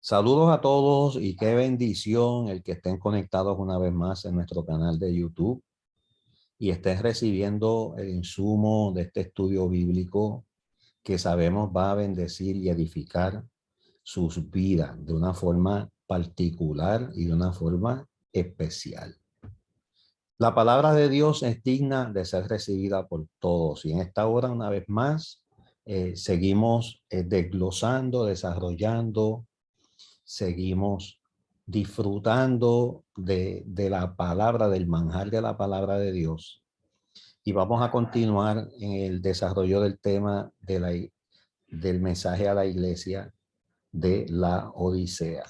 Saludos a todos y qué bendición el que estén conectados una vez más en nuestro canal de YouTube y estén recibiendo el insumo de este estudio bíblico que sabemos va a bendecir y edificar sus vidas de una forma particular y de una forma especial. La palabra de Dios es digna de ser recibida por todos y en esta hora una vez más seguimos desglosando, desarrollando. Seguimos disfrutando de la palabra, del manjar de la palabra de Dios. Y vamos a continuar en el desarrollo del tema del mensaje a la iglesia de la Odisea.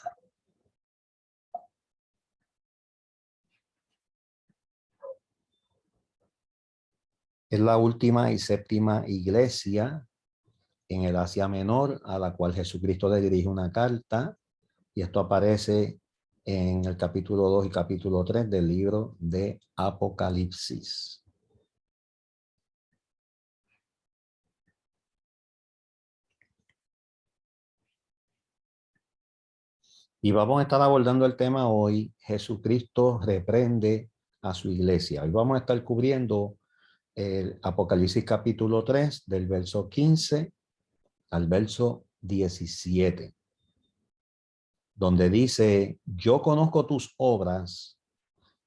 Es la última y séptima iglesia en el Asia Menor a la cual Jesucristo le dirige una carta, y esto aparece en el capítulo 2 y capítulo 3 del libro de Apocalipsis. Y vamos a estar abordando el tema hoy: Jesucristo reprende a su iglesia. Hoy vamos a estar cubriendo el Apocalipsis capítulo 3 del verso 15 al verso 17, donde dice: yo conozco tus obras,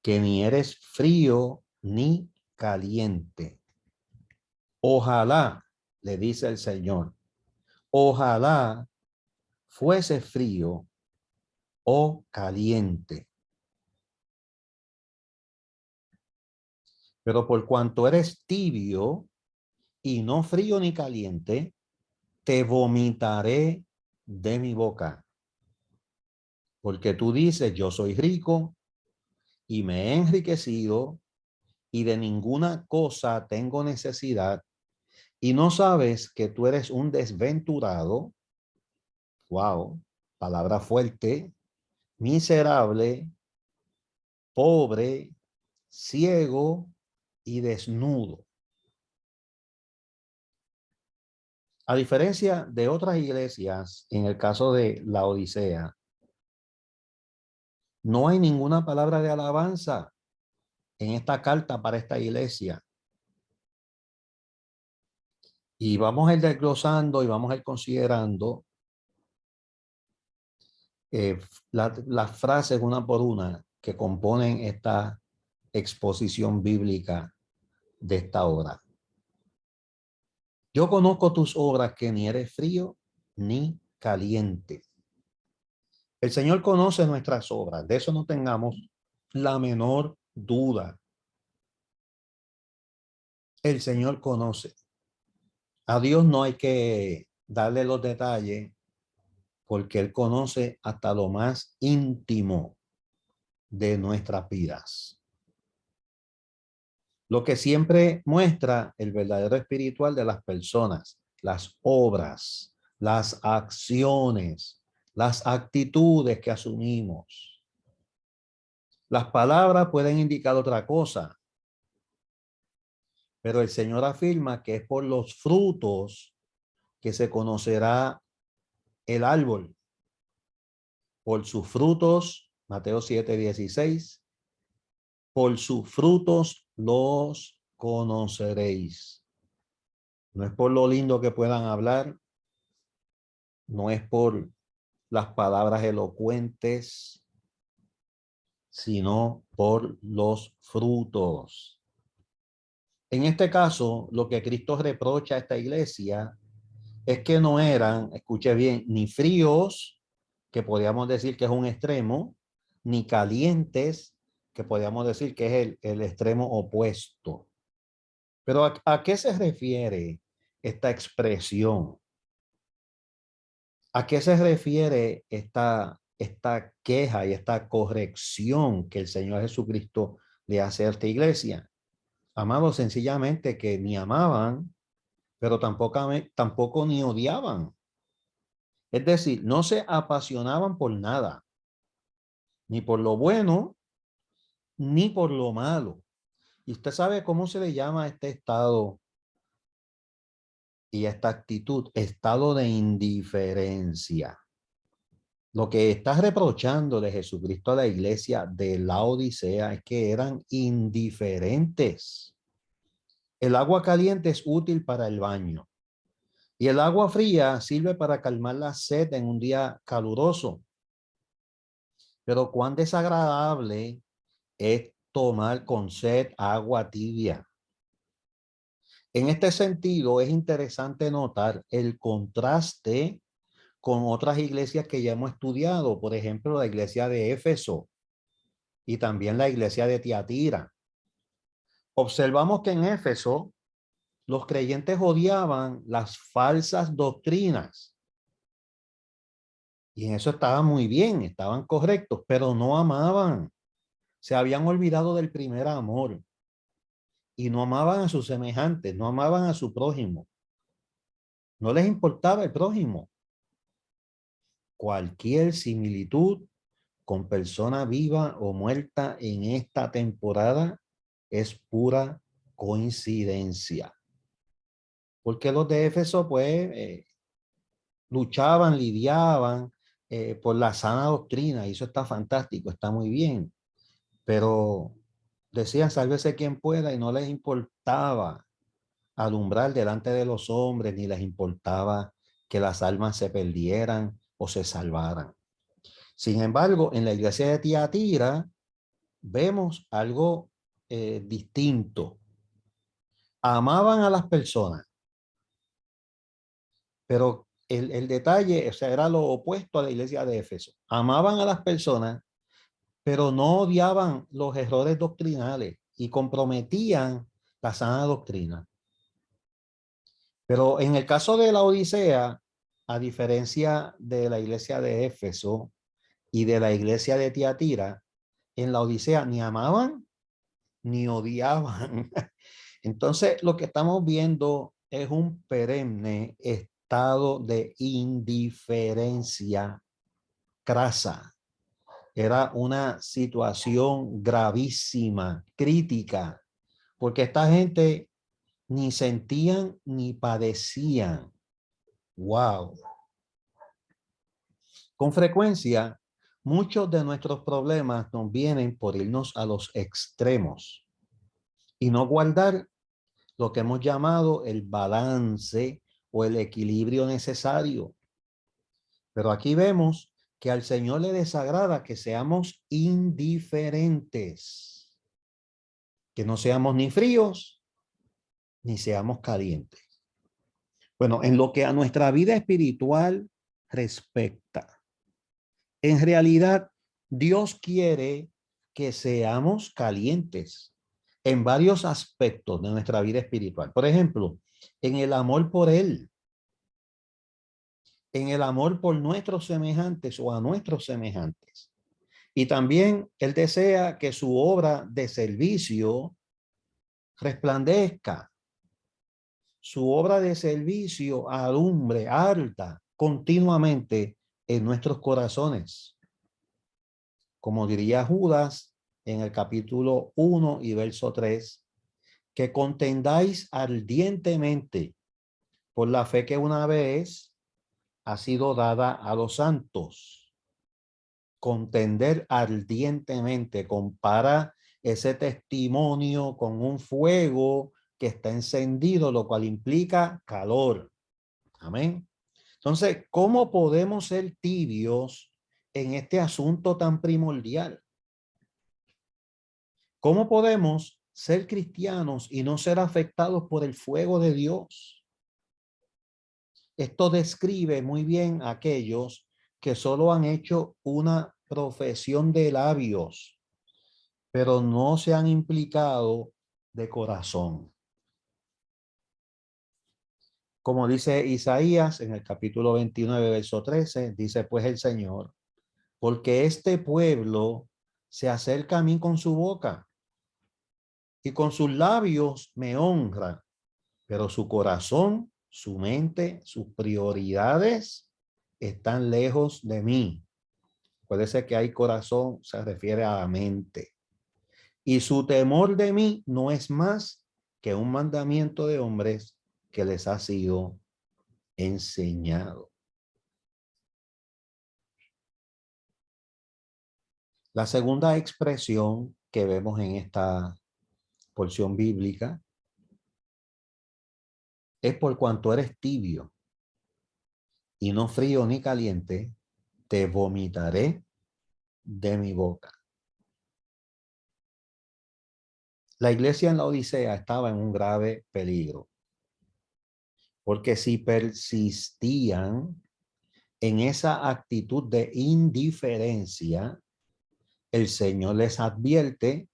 que ni eres frío ni caliente. Ojalá, le dice el Señor, ojalá fuese frío o caliente. Pero por cuanto eres tibio y no frío ni caliente, te vomitaré de mi boca. Porque tú dices: yo soy rico y me he enriquecido y de ninguna cosa tengo necesidad, y no sabes que tú eres un desventurado. Wow, palabra fuerte. Miserable, pobre, ciego y desnudo. A diferencia de otras iglesias, en el caso de la Odisea, no hay ninguna palabra de alabanza en esta carta para esta iglesia. Y vamos a ir desglosando y vamos a ir considerando las frases una por una que componen esta exposición bíblica de esta obra. Yo conozco tus obras, que ni eres frío ni caliente. El Señor conoce nuestras obras, de eso no tengamos la menor duda. El Señor conoce. A Dios no hay que darle los detalles, porque Él conoce hasta lo más íntimo de nuestras vidas. Lo que siempre muestra el verdadero espiritual de las personas: las obras, las acciones, las actitudes que asumimos. Las palabras pueden indicar otra cosa, pero el Señor afirma que es por los frutos que se conocerá el árbol. Por sus frutos, Mateo 7:16, por sus frutos los conoceréis. No es por lo lindo que puedan hablar, no es por las palabras elocuentes, sino por los frutos. En este caso, lo que Cristo reprocha a esta iglesia es que no eran, escuche bien, ni fríos, que podríamos decir que es un extremo, ni calientes, que podríamos decir que es el extremo opuesto. Pero ¿a qué se refiere esta expresión? ¿A qué se refiere esta queja y esta corrección que el Señor Jesucristo le hace a esta iglesia? Amados, sencillamente que ni amaban, pero tampoco ni odiaban. Es decir, no se apasionaban por nada, ni por lo bueno, ni por lo malo. ¿Y usted sabe cómo se le llama a este estado y a esta actitud? Estado de indiferencia. Lo que está reprochando de Jesucristo a la iglesia de la Odisea es que eran indiferentes. El agua caliente es útil para el baño y el agua fría sirve para calmar la sed en un día caluroso. Pero cuán desagradable es tomar con sed agua tibia. En este sentido, es interesante notar el contraste con otras iglesias que ya hemos estudiado, por ejemplo, la iglesia de Éfeso y también la iglesia de Tiatira. Observamos que en Éfeso los creyentes odiaban las falsas doctrinas y en eso estaban muy bien, estaban correctos, pero no amaban. Se habían olvidado del primer amor y no amaban a sus semejantes, no amaban a su prójimo. No les importaba el prójimo. Cualquier similitud con persona viva o muerta en esta temporada es pura coincidencia. Porque los de Éfeso, pues, luchaban, lidiaban por la sana doctrina, y eso está fantástico, está muy bien. Pero decían, sálvese quien pueda, y no les importaba alumbrar delante de los hombres, ni les importaba que las almas se perdieran o se salvaran. Sin embargo, en la iglesia de Tiatira vemos algo distinto. Amaban a las personas, pero el detalle, o sea, era lo opuesto a la iglesia de Éfeso. Amaban a las personas, pero no odiaban los errores doctrinales y comprometían la sana doctrina. Pero en el caso de la Odisea, a diferencia de la iglesia de Éfeso y de la iglesia de Tiatira, en la Odisea ni amaban ni odiaban. Entonces, lo que estamos viendo es un perenne estado de indiferencia crasa. Era una situación gravísima, crítica, porque esta gente ni sentían ni padecían. Wow. Con frecuencia, muchos de nuestros problemas nos vienen por irnos a los extremos y no guardar lo que hemos llamado el balance o el equilibrio necesario. Pero aquí vemos que al Señor le desagrada que seamos indiferentes, que no seamos ni fríos ni seamos calientes. Bueno, en lo que a nuestra vida espiritual respecta, en realidad Dios quiere que seamos calientes en varios aspectos de nuestra vida espiritual. Por ejemplo, en el amor por Él, en el amor por nuestros semejantes o a nuestros semejantes. Y también Él desea que su obra de servicio resplandezca, su obra de servicio alumbre, arda continuamente en nuestros corazones. Como diría Judas en el capítulo 1 y verso 3, que contendáis ardientemente por la fe que una vez ha sido dada a los santos. Contender ardientemente, compara ese testimonio con un fuego que está encendido, lo cual implica calor. Amén. Entonces, ¿cómo podemos ser tibios en este asunto tan primordial? ¿Cómo podemos ser cristianos y no ser afectados por el fuego de Dios? Esto describe muy bien a aquellos que solo han hecho una profesión de labios, pero no se han implicado de corazón. Como dice Isaías en el capítulo 29, verso 13, dice pues el Señor, porque este pueblo se acerca a mí con su boca y con sus labios me honra, pero su corazón, su mente, sus prioridades están lejos de mí. Puede ser que hay corazón, se refiere a la mente. Y su temor de mí no es más que un mandamiento de hombres que les ha sido enseñado. La segunda expresión que vemos en esta porción bíblica es: por cuanto eres tibio y no frío ni caliente, te vomitaré de mi boca. La iglesia en la Odisea estaba en un grave peligro, porque si persistían en esa actitud de indiferencia, el Señor les advierte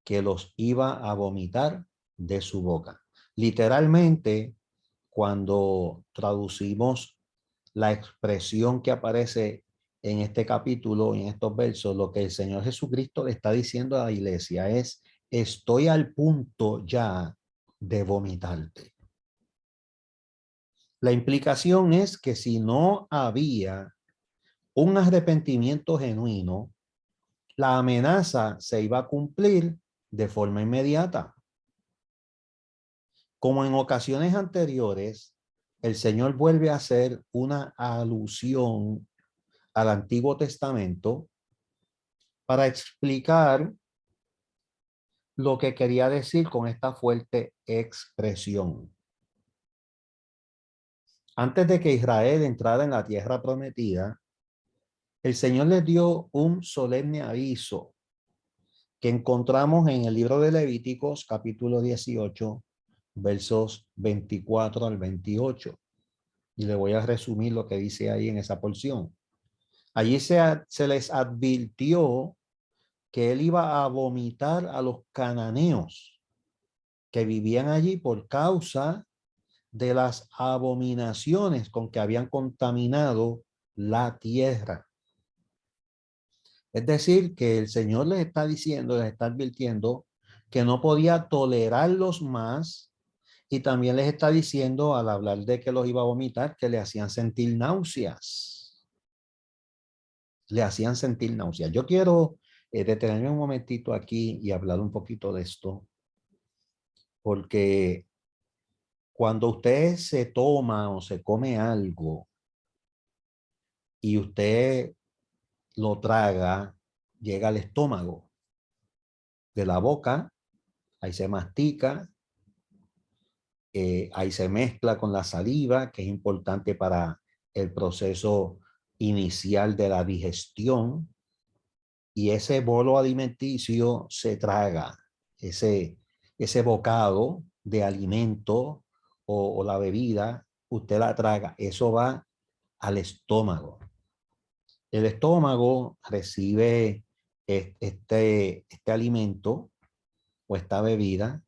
que los iba a vomitar de su boca. Literalmente, cuando traducimos la expresión que aparece en este capítulo, en estos versos, lo que el Señor Jesucristo le está diciendo a la iglesia es: estoy al punto ya de vomitarte. La implicación es que si no había un arrepentimiento genuino, la amenaza se iba a cumplir de forma inmediata. Como en ocasiones anteriores, el Señor vuelve a hacer una alusión al Antiguo Testamento para explicar lo que quería decir con esta fuerte expresión. Antes de que Israel entrara en la tierra prometida, el Señor les dio un solemne aviso que encontramos en el libro de Levíticos, capítulo 18, versos 24 al 28. Y le voy a resumir lo que dice ahí en esa porción. Allí se les advirtió que él iba a vomitar a los cananeos que vivían allí por causa de las abominaciones con que habían contaminado la tierra. Es decir, que el Señor les está diciendo, les está advirtiendo que no podía tolerarlos más, y también les está diciendo, al hablar de que los iba a vomitar, que le hacían sentir náuseas. Le hacían sentir náuseas. Yo quiero detenerme un momentito aquí y hablar un poquito de esto, porque cuando usted se toma o se come algo y usted lo traga, llega al estómago, de la boca, ahí se mastica, ahí se mezcla con la saliva, que es importante para el proceso inicial de la digestión, y ese bolo alimenticio se traga, ese bocado de alimento o la bebida, usted la traga, eso va al estómago. El estómago recibe este alimento o esta bebida,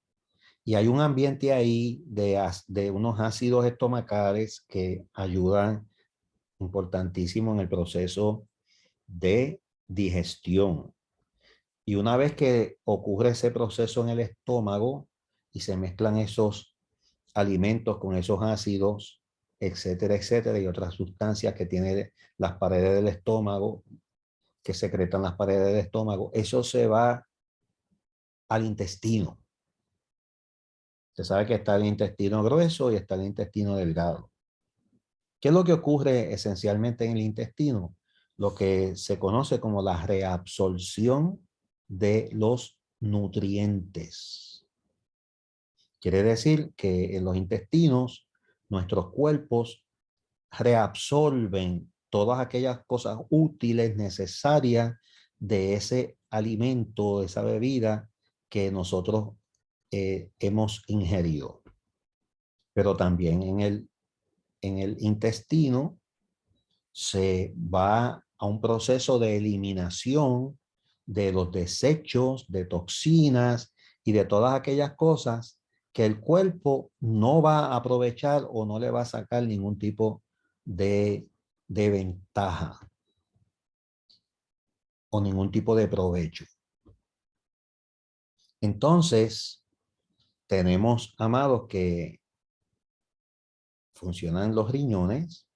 y hay un ambiente ahí de unos ácidos estomacales que ayudan importantísimo en el proceso de digestión. Y una vez que ocurre ese proceso en el estómago y se mezclan esos alimentos con esos ácidos, etcétera, etcétera, y otras sustancias que tienen las paredes del estómago, que secretan las paredes del estómago, eso se va al intestino. Usted sabe que está el intestino grueso y está el intestino delgado. ¿Qué es lo que ocurre esencialmente en el intestino? Lo que se conoce como la reabsorción de los nutrientes. Quiere decir que en los intestinos nuestros cuerpos reabsorben todas aquellas cosas útiles, necesarias de ese alimento, de esa bebida que nosotros hemos ingerido. Pero también en el intestino se va a un proceso de eliminación de los desechos, de toxinas y de todas aquellas cosas que el cuerpo no va a aprovechar o no le va a sacar ningún tipo de ventaja o ningún tipo de provecho. Entonces, tenemos, amados, que funcionan los riñones.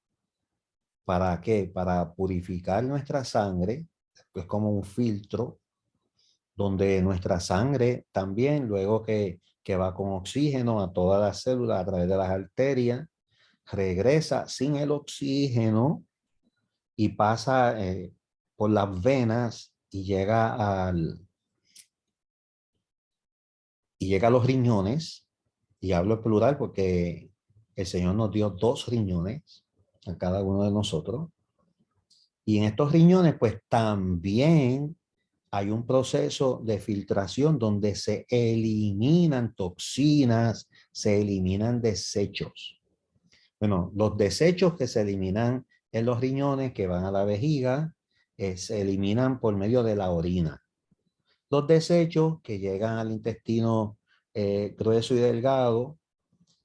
¿Para qué? Para purificar nuestra sangre. Es como un filtro donde nuestra sangre también, luego que va con oxígeno a todas las células a través de las arterias, regresa sin el oxígeno y pasa por las venas y llega a los riñones, y hablo en plural porque el Señor nos dio 2 riñones a cada uno de nosotros. Y en estos riñones, pues también hay un proceso de filtración donde se eliminan toxinas, se eliminan desechos. Bueno, los desechos que se eliminan en los riñones, que van a la vejiga, se eliminan por medio de la orina. Los desechos que llegan al intestino grueso y delgado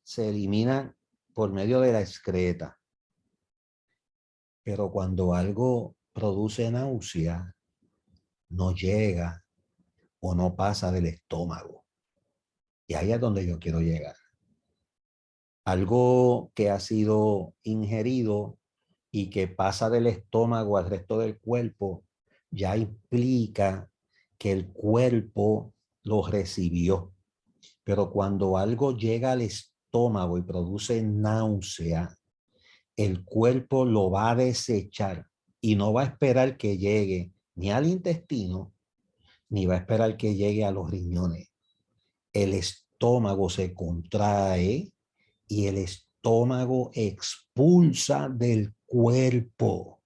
se eliminan por medio de la excreta. Pero cuando algo produce náusea, no llega o no pasa del estómago. Y ahí es donde yo quiero llegar. Algo que ha sido ingerido y que pasa del estómago al resto del cuerpo, ya implica que el cuerpo lo recibió. Pero cuando algo llega al estómago y produce náusea, el cuerpo lo va a desechar y no va a esperar que llegue ni al intestino, ni va a esperar que llegue a los riñones. El estómago se contrae y el estómago expulsa del cuerpo.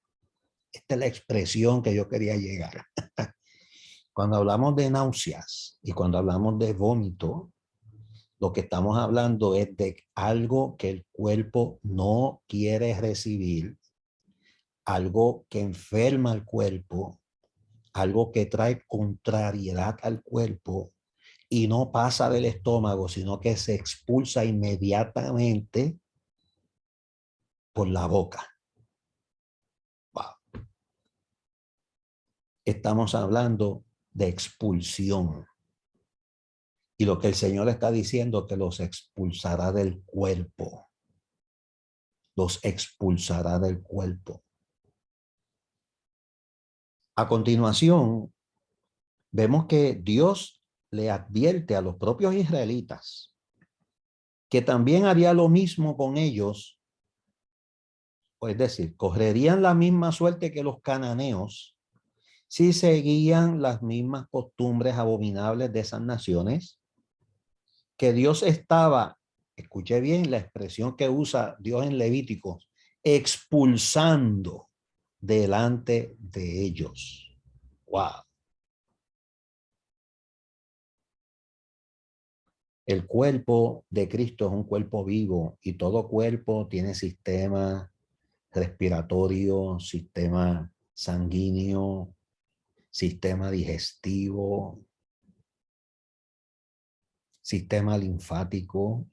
Esta es la expresión que yo quería llegar. Cuando hablamos de náuseas y cuando hablamos de vómito, lo que estamos hablando es de algo que el cuerpo no quiere recibir, algo que enferma al cuerpo, algo que trae contrariedad al cuerpo y no pasa del estómago, sino que se expulsa inmediatamente por la boca. Wow. Estamos hablando de expulsión. Y lo que el Señor está diciendo, que los expulsará del cuerpo. Los expulsará del cuerpo. A continuación, vemos que Dios le advierte a los propios israelitas que también haría lo mismo con ellos, es decir, correrían la misma suerte que los cananeos si seguían las mismas costumbres abominables de esas naciones, que Dios estaba, escuché bien la expresión que usa Dios en Levíticos, expulsando delante de ellos. Wow. El cuerpo de Cristo es un cuerpo vivo y todo cuerpo tiene sistema respiratorio, sistema sanguíneo, sistema digestivo, sistema linfático.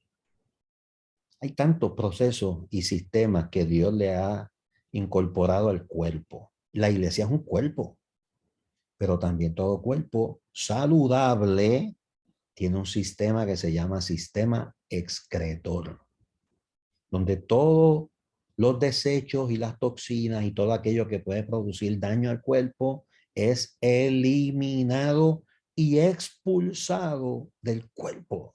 Hay tantos procesos y sistemas que Dios le ha incorporado al cuerpo. La iglesia es un cuerpo, pero también todo cuerpo saludable tiene un sistema que se llama sistema excretor, donde todos los desechos y las toxinas y todo aquello que puede producir daño al cuerpo es eliminado y expulsado del cuerpo.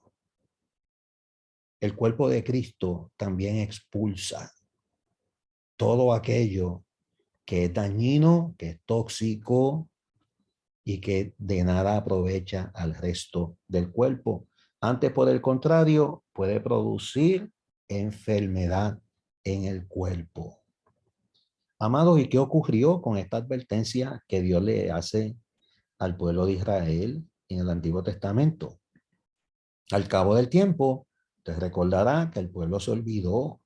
El cuerpo de Cristo también expulsa todo aquello que es dañino, que es tóxico y que de nada aprovecha al resto del cuerpo. Antes, por el contrario, puede producir enfermedad en el cuerpo. Amados, ¿y qué ocurrió con esta advertencia que Dios le hace al pueblo de Israel en el Antiguo Testamento? Al cabo del tiempo, te recordará que el pueblo se olvidó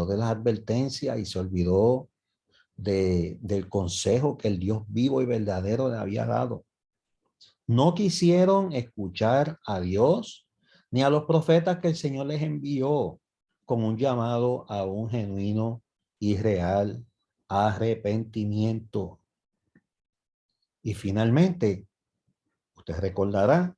de las advertencias y se olvidó del consejo que el Dios vivo y verdadero le había dado. No quisieron escuchar a Dios ni a los profetas que el Señor les envió con un llamado a un genuino y real arrepentimiento. Y finalmente, usted recordará,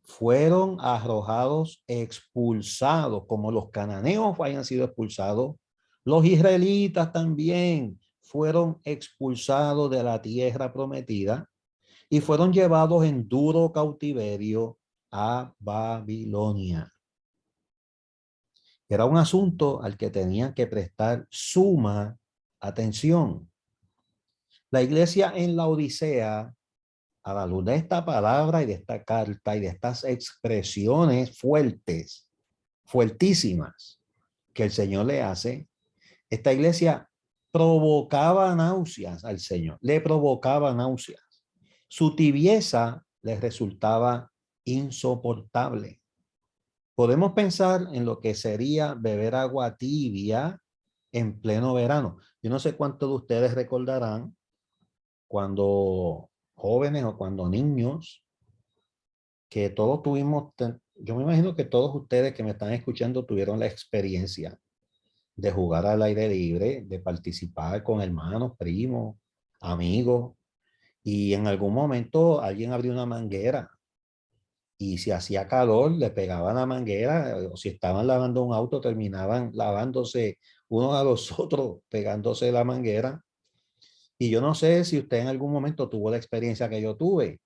fueron arrojados, expulsados, como los cananeos hayan sido expulsados, los israelitas también fueron expulsados de la tierra prometida y fueron llevados en duro cautiverio a Babilonia. Era un asunto al que tenían que prestar suma atención. La iglesia en la Odisea, a la luz de esta palabra y de esta carta y de estas expresiones fuertes, fuertísimas que el Señor le hace, esta iglesia provocaba náuseas al Señor, le provocaba náuseas. Su tibieza les resultaba insoportable. Podemos pensar en lo que sería beber agua tibia en pleno verano. Yo no sé cuántos de ustedes recordarán cuando jóvenes o cuando niños, que todos tuvimos, yo me imagino que todos ustedes que me están escuchando tuvieron la experiencia de jugar al aire libre, de participar con hermanos, primos, amigos, y en algún momento alguien abrió una manguera y si hacía calor le pegaban la manguera, o si estaban lavando un auto terminaban lavándose unos a los otros, pegándose la manguera. Y yo no sé si usted en algún momento tuvo la experiencia que yo tuve.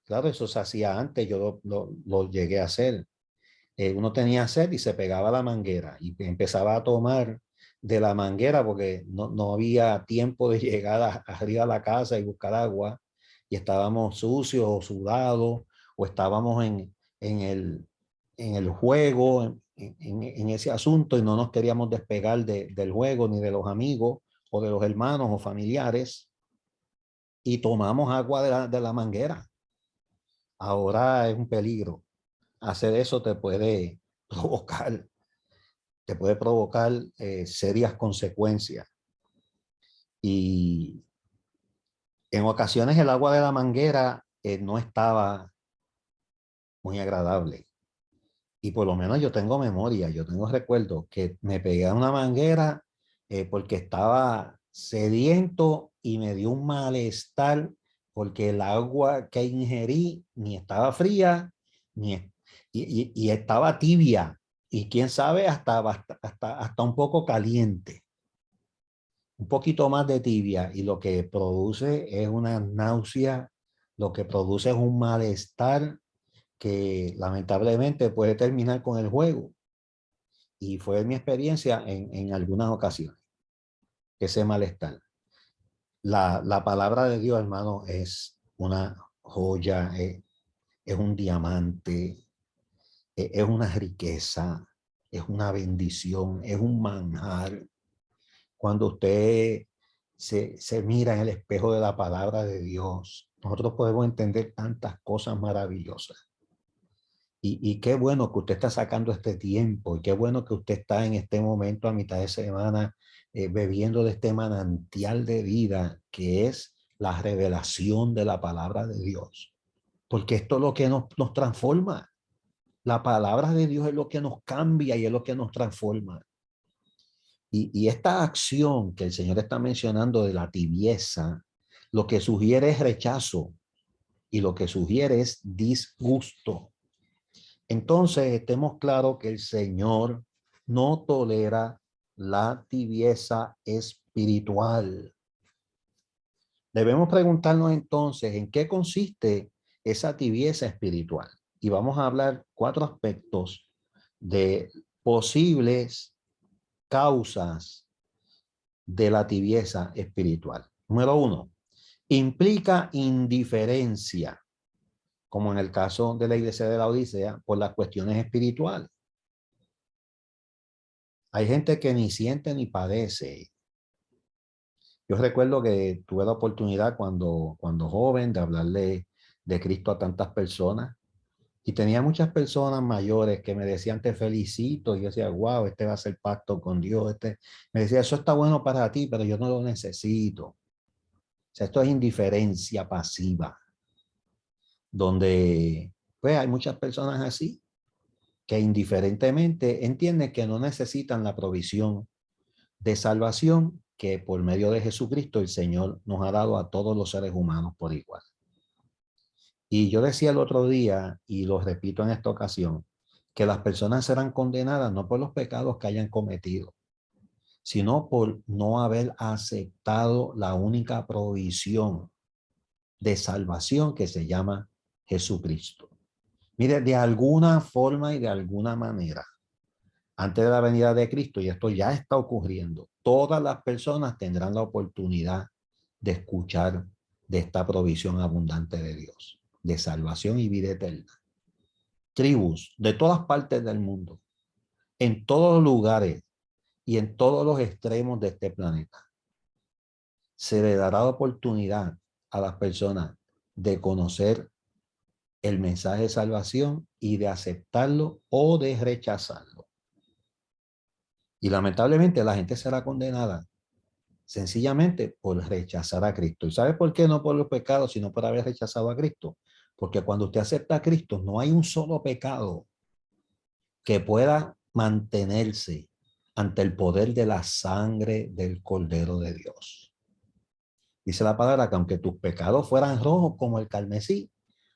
Claro, eso se hacía antes, yo lo llegué a hacer. Uno tenía sed y se pegaba la manguera y empezaba a tomar de la manguera porque no había tiempo de llegar arriba a la casa y buscar agua y estábamos sucios o sudados o estábamos en el juego, en ese asunto y no nos queríamos despegar del juego ni de los amigos o de los hermanos o familiares y tomamos agua de la manguera. Ahora es un peligro. Hacer eso provocar, te puede provocar serias consecuencias. Y en ocasiones el agua de la manguera no estaba muy agradable. Y por lo menos yo tengo memoria, yo tengo recuerdo que me pegué a una manguera porque estaba sediento y me dio un malestar porque el agua que ingerí ni estaba fría ni, y estaba tibia y quién sabe hasta un poco caliente, un poquito más de tibia y lo que produce es una náusea, lo que produce es un malestar que lamentablemente puede terminar con el juego. Y fue mi experiencia en algunas ocasiones, ese malestar. La palabra de Dios, hermano, es una joya, es un diamante, es una riqueza, es una bendición, es un manjar. Cuando usted se mira en el espejo de la palabra de Dios, nosotros podemos entender tantas cosas maravillosas. Y qué bueno que usted está sacando este tiempo y qué bueno que usted está en este momento a mitad de semana bebiendo de este manantial de vida que es la revelación de la palabra de Dios. Porque esto es lo que nos transforma. La palabra de Dios es lo que nos cambia y es lo que nos transforma. Y esta acción que el Señor está mencionando de la tibieza, lo que sugiere es rechazo y lo que sugiere es disgusto. Entonces, estemos claros que el Señor no tolera la tibieza espiritual. Debemos preguntarnos entonces en qué consiste esa tibieza espiritual. Y vamos a hablar 4 aspectos de posibles causas de la tibieza espiritual. Número 1, implica indiferencia, como en el caso de la iglesia de la Odisea, por las cuestiones espirituales. Hay gente que ni siente ni padece. Yo recuerdo que tuve la oportunidad cuando joven de hablarle de Cristo a tantas personas y tenía muchas personas mayores que me decían te felicito y yo decía wow, este va a hacer pacto con Dios. Me decía eso está bueno para ti, pero yo no lo necesito. O sea, esto es indiferencia pasiva, donde pues hay muchas personas así que indiferentemente entienden que no necesitan la provisión de salvación que por medio de Jesucristo el Señor nos ha dado a todos los seres humanos por igual. Y yo decía el otro día, y lo repito en esta ocasión, que las personas serán condenadas no por los pecados que hayan cometido, sino por no haber aceptado la única provisión de salvación que se llama Jesucristo. Mire, de alguna forma y de alguna manera, antes de la venida de Cristo, y esto ya está ocurriendo, todas las personas tendrán la oportunidad de escuchar de esta provisión abundante de Dios, de salvación y vida eterna. Tribus de todas partes del mundo, en todos los lugares y en todos los extremos de este planeta, se le dará oportunidad a las personas de conocer el mensaje de salvación y de aceptarlo o de rechazarlo. Y lamentablemente la gente será condenada sencillamente por rechazar a Cristo. ¿Y sabe por qué? No por los pecados, sino por haber rechazado a Cristo. Porque cuando usted acepta a Cristo, no hay un solo pecado que pueda mantenerse ante el poder de la sangre del Cordero de Dios. Dice la palabra que aunque tus pecados fueran rojos como el carmesí,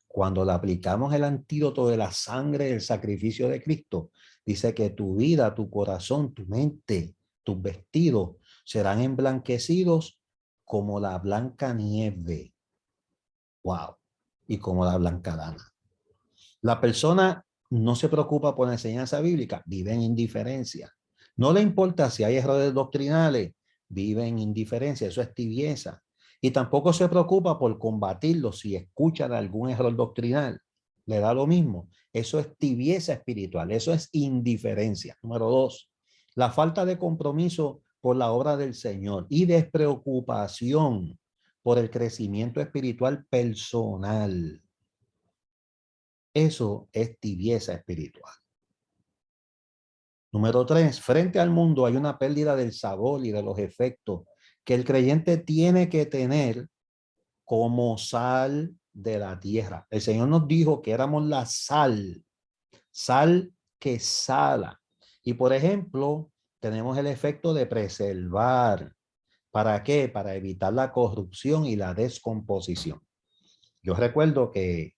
cuando le aplicamos el antídoto de la sangre del sacrificio de Cristo, dice que tu vida, tu corazón, tu mente, tus vestidos serán emblanquecidos como la blanca nieve. Wow. Y como la blanca lana. La persona no se preocupa por la enseñanza bíblica, vive en indiferencia. No le importa si hay errores doctrinales, vive en indiferencia, eso es tibieza. Y tampoco se preocupa por combatirlo si escucha de algún error doctrinal. Le da lo mismo. Eso es tibieza espiritual, eso es indiferencia. Número 2, la falta de compromiso por la obra del Señor y despreocupación por el crecimiento espiritual personal. Eso es tibieza espiritual. Número 3, frente al mundo hay una pérdida del sabor y de los efectos que el creyente tiene que tener como sal de la tierra. El Señor nos dijo que éramos la sal, sal que sala. Y por ejemplo, tenemos el efecto de preservar. ¿Para qué? Para evitar la corrupción y la descomposición. Yo recuerdo que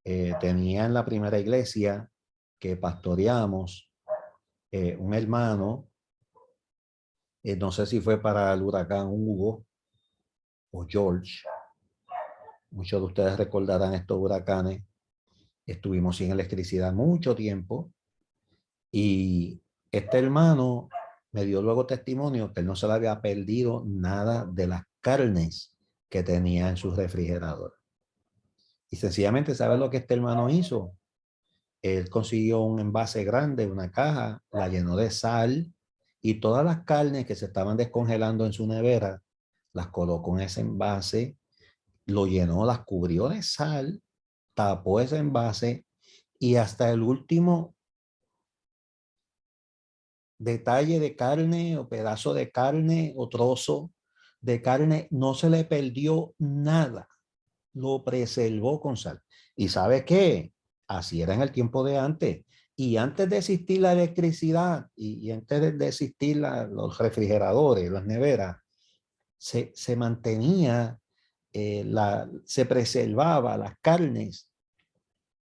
tenía en la primera iglesia que pastoreamos un hermano, no sé si fue para el huracán Hugo o George. Muchos de ustedes recordarán estos huracanes. Estuvimos sin electricidad mucho tiempo y este hermano me dio luego testimonio que él no se le había perdido nada de las carnes que tenía en su refrigerador. Y sencillamente, ¿sabes lo que este hermano hizo? Él consiguió un envase grande, una caja, la llenó de sal y todas las carnes que se estaban descongelando en su nevera, las colocó en ese envase, lo llenó, las cubrió de sal, tapó ese envase y hasta el último detalle de carne o pedazo de carne o trozo de carne no se le perdió nada. Lo preservó con sal. ¿Y sabe qué? Así era en el tiempo de antes. Y antes de existir la electricidad y antes de existir los refrigeradores, las neveras, se mantenía, se preservaba las carnes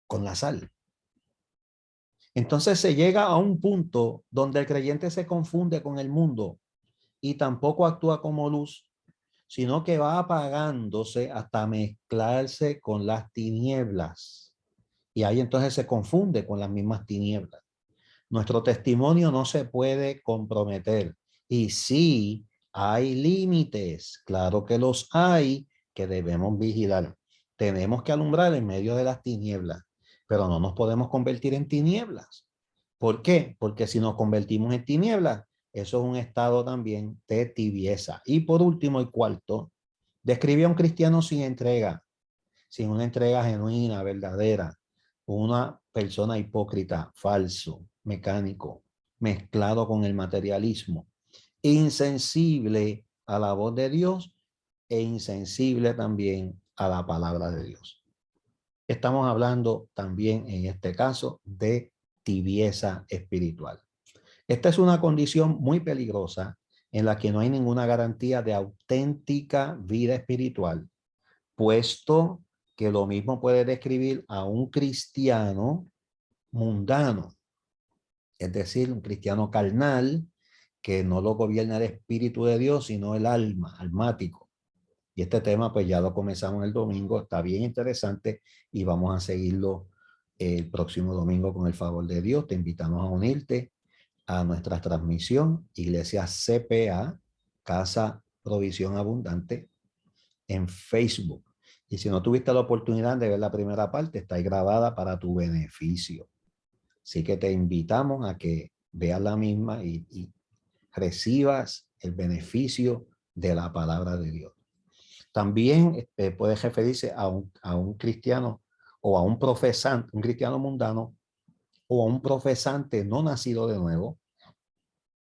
con la sal. Entonces se llega a un punto donde el creyente se confunde con el mundo y tampoco actúa como luz, sino que va apagándose hasta mezclarse con las tinieblas. Y ahí entonces se confunde con las mismas tinieblas. Nuestro testimonio no se puede comprometer. Y sí, hay límites, claro que los hay, que debemos vigilar. Tenemos que alumbrar en medio de las tinieblas, pero no nos podemos convertir en tinieblas. ¿Por qué? Porque si nos convertimos en tinieblas, eso es un estado también de tibieza. Y por último y cuarto, describe a un cristiano sin entrega, sin una entrega genuina, verdadera, una persona hipócrita, falso, mecánico, mezclado con el materialismo, insensible a la voz de Dios e insensible también a la palabra de Dios. Estamos hablando también en este caso de tibieza espiritual. Esta es una condición muy peligrosa en la que no hay ninguna garantía de auténtica vida espiritual, puesto que lo mismo puede describir a un cristiano mundano, es decir, un cristiano carnal que no lo gobierna el Espíritu de Dios, sino el alma, almático. Y este tema pues ya lo comenzamos el domingo, está bien interesante y vamos a seguirlo el próximo domingo con el favor de Dios. Te invitamos a unirte a nuestra transmisión Iglesia CPA, Casa Provisión Abundante en Facebook. Y si no tuviste la oportunidad de ver la primera parte, está ahí grabada para tu beneficio. Así que te invitamos a que veas la misma y recibas el beneficio de la palabra de Dios. También puede referirse a un cristiano o a un profesante, un cristiano mundano o a un profesante no nacido de nuevo,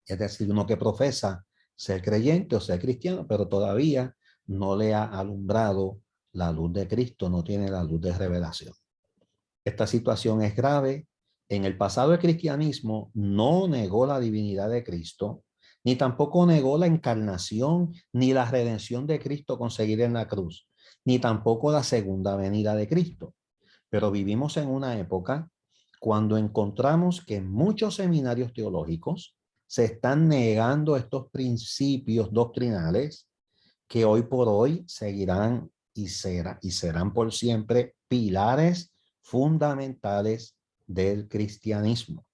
es decir, uno que profesa ser creyente o ser cristiano, pero todavía no le ha alumbrado la luz de Cristo, no tiene la luz de revelación. Esta situación es grave. En el pasado el cristianismo no negó la divinidad de Cristo, ni tampoco negó la encarnación, ni la redención de Cristo conseguida en la cruz, ni tampoco la segunda venida de Cristo. Pero vivimos en una época cuando encontramos que en muchos seminarios teológicos se están negando estos principios doctrinales que hoy por hoy seguirán y serán por siempre pilares fundamentales del cristianismo.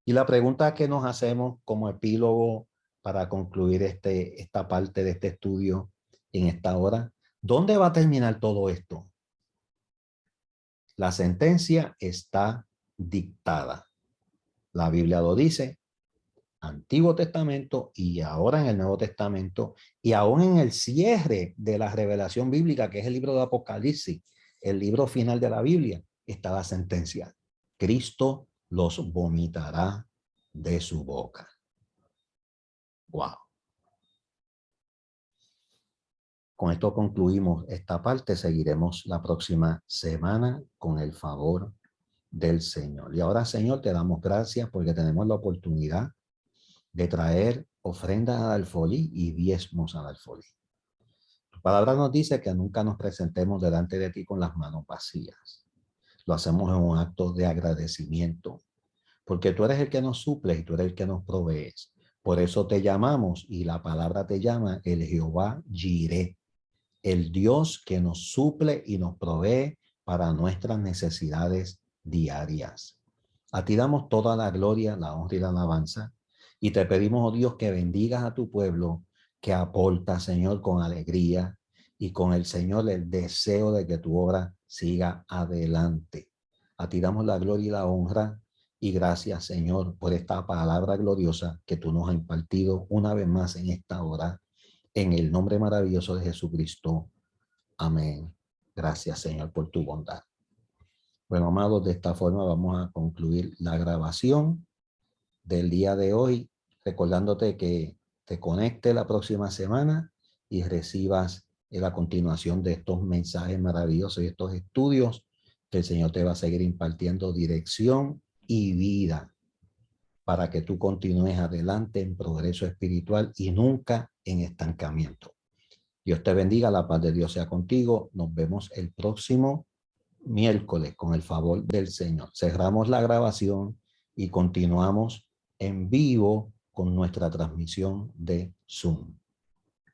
Y la pregunta que nos hacemos como epílogo para concluir esta parte de este estudio en esta hora, ¿dónde va a terminar todo esto? La sentencia está dictada. La Biblia lo dice, Antiguo Testamento y ahora en el Nuevo Testamento, y aún en el cierre de la revelación bíblica, que es el libro de Apocalipsis, el libro final de la Biblia, está la sentencia. Cristo los vomitará de su boca. Wow. Con esto concluimos esta parte. Seguiremos la próxima semana con el favor del Señor. Y ahora, Señor, te damos gracias porque tenemos la oportunidad de traer ofrendas al alfolí y diezmos al alfolí. Tu palabra nos dice que nunca nos presentemos delante de ti con las manos vacías. Lo hacemos en un acto de agradecimiento, porque tú eres el que nos suple y tú eres el que nos provees. Por eso te llamamos, y la palabra te llama, el Jehová Jireh, el Dios que nos suple y nos provee para nuestras necesidades diarias. A ti damos toda la gloria, la honra y la alabanza, y te pedimos, oh Dios, que bendigas a tu pueblo, que aporta, Señor, con alegría y con el Señor el deseo de que tu obra siga adelante. A ti damos la gloria y la honra, y gracias, Señor, por esta palabra gloriosa que tú nos has impartido una vez más en esta hora, en el nombre maravilloso de Jesucristo. Amén. Gracias, Señor, por tu bondad. Bueno, amados, de esta forma vamos a concluir la grabación del día de hoy, recordándote que te conecte la próxima semana y recibas la continuación de estos mensajes maravillosos y estos estudios que el Señor te va a seguir impartiendo dirección y vida para que tú continúes adelante en progreso espiritual y nunca en estancamiento. Dios te bendiga, la paz de Dios sea contigo. Nos vemos el próximo miércoles con el favor del Señor. Cerramos la grabación y continuamos en vivo con nuestra transmisión de Zoom.